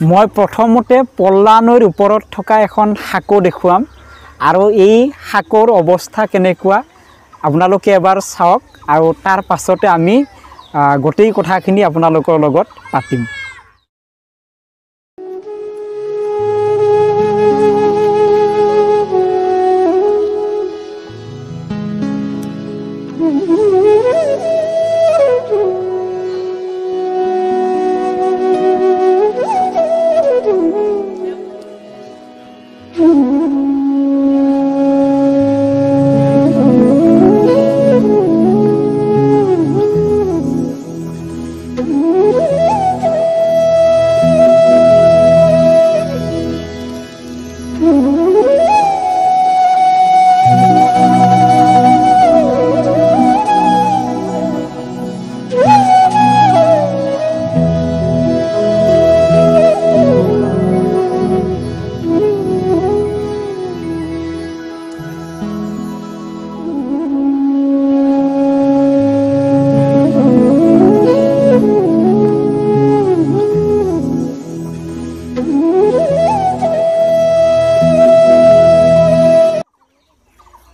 মই প্ৰথমতে পল্লা নৈৰ ওপৰত থকা এখন শাকো দেখুৱাম আৰু এই শাকৰ অৱস্থা কেনেকুৱা আপোনালোকে এবাৰ চাওক আৰু তাৰ পাছতে আমি গোটেই কথাখিনি আপোনালোকৰ লগত পাতিম।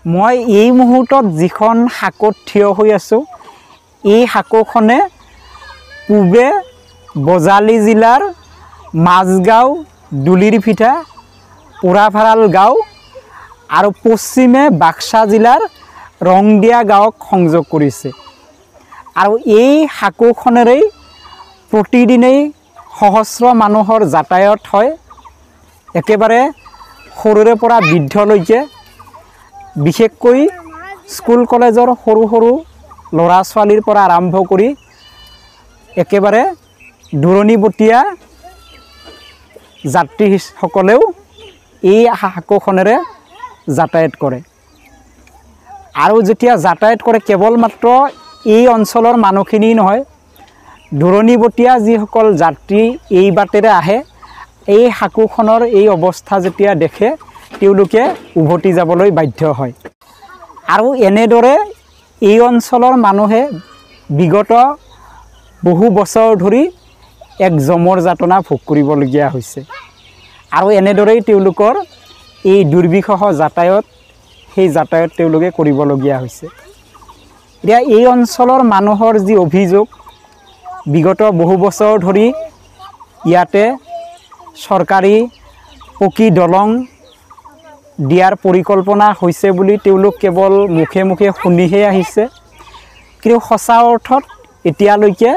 মই এই মুহূৰ্তত যিখন শাকত থিয় হৈ আছো এই শাকখনে পূবে বজালী জিলাৰ মাজগাঁও দুলিৰভিটা পুৰাভাৰাল গাঁও আৰু পশ্চিমে বাক্সা জিলাৰ ৰংদিয়া গাঁৱক সংযোগ কৰিছে আৰু এই শাকখনেৰেই প্ৰতিদিনেই সহস্ৰ মানুহৰ যাতায়াত হয় একেবাৰে সৰুৰে পৰা বৃদ্ধলৈকে বিশেষকৈ স্কুল কলেজৰ সৰু সৰু ল'ৰা ছোৱালীৰ পৰা আৰম্ভ কৰি একেবাৰে দূৰণিবতীয়া যাত্ৰীসকলেও এই শাকখনেৰে যাতায়াত কৰে আৰু যেতিয়া যাতায়াত কৰে কেৱল মাত্ৰ এই অঞ্চলৰ মানুহখিনি নহয় দূৰণিবতীয়া যিসকল যাত্ৰী এই বাটেৰে আহে এই শাকখনৰ এই অৱস্থা যেতিয়া দেখে তেওঁলোকে উভতি যাবলৈ বাধ্য হয় আৰু এনেদৰে এই অঞ্চলৰ মানুহে বিগত বহু বছৰ ধৰি এক জমৰ যাতনা ভোগ কৰিবলগীয়া হৈছে আৰু এনেদৰেই তেওঁলোকৰ এই দুৰ্বিষহ যাতায়াত সেই যাতায়াত তেওঁলোকে কৰিবলগীয়া হৈছে এতিয়া এই অঞ্চলৰ মানুহৰ যি অভিযোগ বিগত বহু বছৰ ধৰি ইয়াতে চৰকাৰী পকী দলং দিয়াৰ পৰিকল্পনা হৈছে বুলি তেওঁলোক কেৱল মুখে মুখে শুনিহে আহিছে কিন্তু সঁচা অৰ্থত এতিয়ালৈকে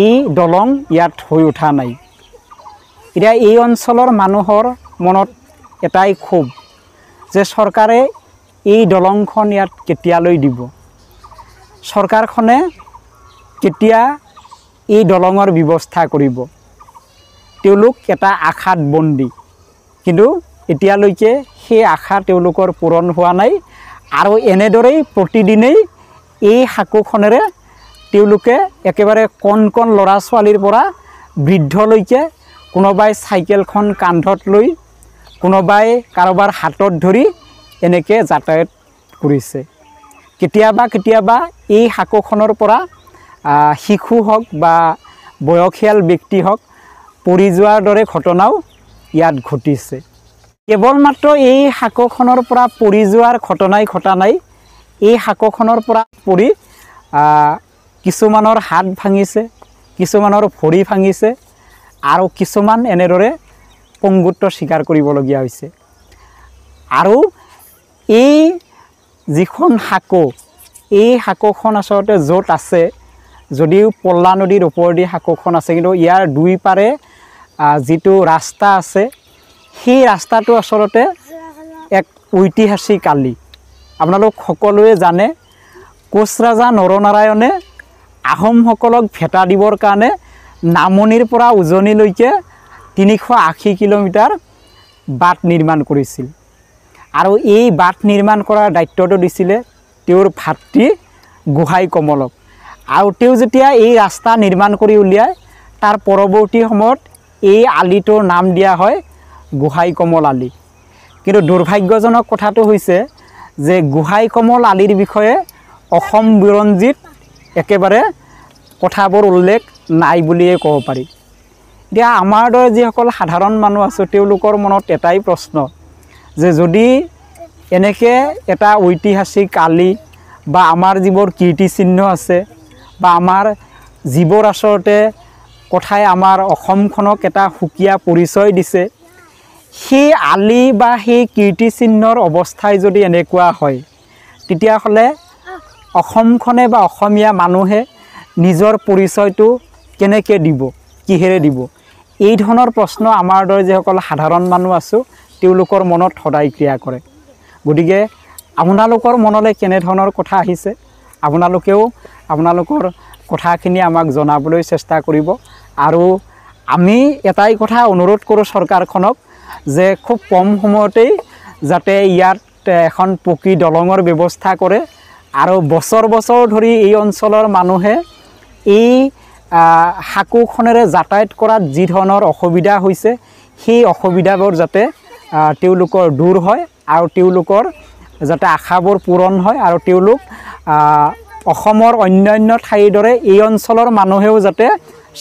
এই দলং ইয়াত হৈ উঠা নাই এতিয়া এই অঞ্চলৰ মানুহৰ মনত এটাই ক্ষোভ যে চৰকাৰে এই দলংখন ইয়াত কেতিয়ালৈ দিব চৰকাৰখনে কেতিয়া এই দলঙৰ ব্যৱস্থা কৰিব তেওঁলোক এটা আশাত বন্দী কিন্তু এতিয়ালৈকে সেই আশা তেওঁলোকৰ পূৰণ হোৱা নাই আৰু এনেদৰেই প্ৰতিদিনেই এই শাকখনেৰে তেওঁলোকে একেবাৰে কণ কণ ল'ৰা ছোৱালীৰ পৰা বৃদ্ধলৈকে কোনোবাই চাইকেলখন কান্ধত লৈ কোনোবাই কাৰোবাৰ হাতত ধৰি এনেকৈ যাতায়াত কৰিছে কেতিয়াবা কেতিয়াবা এই শাকখনৰ পৰা শিশু হওক বা বয়সীয়াল ব্যক্তি হওক পৰি যোৱাৰ দৰে ঘটনাও ইয়াত ঘটিছে কেৱল মাত্ৰ এই শাকখনৰ পৰা পৰি যোৱাৰ ঘটনাই ঘটা নাই এই শাকখনৰ পৰা পৰি কিছুমানৰ হাত ভাঙিছে কিছুমানৰ ভৰি ভাঙিছে আৰু কিছুমান এনেদৰে পংগুত্ব স্বীকাৰ কৰিবলগীয়া হৈছে আৰু এই যিখন শাকো এই শাকখন আচলতে য'ত আছে যদিও পল্লা নদীৰ ওপৰেদি শাকখন আছে কিন্তু ইয়াৰ দুই পাৰে যিটো ৰাস্তা আছে সেই ৰাস্তাটো আচলতে এক ঐতিহাসিক আলি আপোনালোক সকলোৱে জানে কোচ ৰাজা নৰনাৰায়ণে আহোমসকলক ভেটা দিবৰ কাৰণে নামনিৰ পৰা উজনিলৈকে 380 কিলোমিটাৰ বাট নিৰ্মাণ কৰিছিল আৰু এই বাট নিৰ্মাণ কৰাৰ দায়িত্বটো দিছিলে তেওঁৰ ভাতৃ গোহাই কমলক আৰু তেওঁ যেতিয়া এই ৰাস্তা নিৰ্মাণ কৰি উলিয়ায় তাৰ পৰৱৰ্তী সময়ত এই আলিটোৰ নাম দিয়া হয় গোহাই কমল আলি কিন্তু দুৰ্ভাগ্যজনক কথাটো হৈছে যে গোহাই কমল আলিৰ বিষয়ে অসম বুৰঞ্জীত একেবাৰে কথাবোৰ উল্লেখ নাই বুলিয়ে ক'ব পাৰি এতিয়া আমাৰ দৰে যিসকল সাধাৰণ মানুহ আছোঁ তেওঁলোকৰ মনত এটাই প্ৰশ্ন যে যদি এনেকৈ এটা ঐতিহাসিক আলি বা আমাৰ যিবোৰ কীৰ্তিচিহ্ন আছে বা আমাৰ যিবোৰ আচলতে কথাই আমাৰ অসমখনক এটা সুকীয়া পৰিচয় দিছে, সেই আলি বা সেই কীৰ্তিচিহ্নৰ অৱস্থাই যদি এনেকুৱা হয়, তেতিয়াহ'লে অসমখনে বা অসমীয়া মানুহে নিজৰ পৰিচয়টো কেনেকৈ দিব, কিহেৰে দিব? এই ধৰণৰ প্ৰশ্ন আমাৰ দৰে যিসকল সাধাৰণ মানুহ আছোঁ তেওঁলোকৰ মনত সদায় ক্ৰিয়া কৰে। গতিকে আপোনালোকৰ মনলৈ কেনেধৰণৰ কথা আহিছে আপোনালোকেও আপোনালোকৰ কথাখিনি আমাক জনাবলৈ চেষ্টা কৰিব। আৰু আমি এটাই কথা অনুৰোধ কৰোঁ চৰকাৰখনক যে খুব কম সময়তেই যাতে ইয়াত এখন পকী দলঙৰ ব্যৱস্থা কৰে আৰু বছৰ বছৰ ধৰি এই অঞ্চলৰ মানুহে এই হাকোখনেৰে যাতায়াত কৰাত যি ধৰণৰ অসুবিধা হৈছে সেই অসুবিধাবোৰ যাতে তেওঁলোকৰ দূৰ হয় আৰু তেওঁলোকৰ যাতে আশাবোৰ পূৰণ হয় আৰু তেওঁলোক অসমৰ অন্যান্য ঠাইৰ দৰে এই অঞ্চলৰ মানুহেও যাতে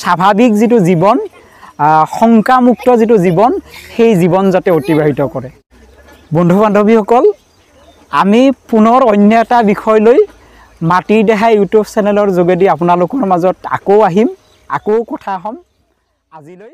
স্বাভাৱিক যিটো জীৱন, শংকামুক্ত যিটো জীৱন, সেই জীৱন যাতে অতিবাহিত কৰে। বন্ধু বান্ধৱীসকল, আমি পুনৰ অন্য এটা বিষয় লৈ মাটিৰ দেহা ইউটিউব চেনেলৰ যোগেদি আপোনালোকৰ মাজত আকৌ আহিম, আকৌ কথা হ'ম। আজিলৈ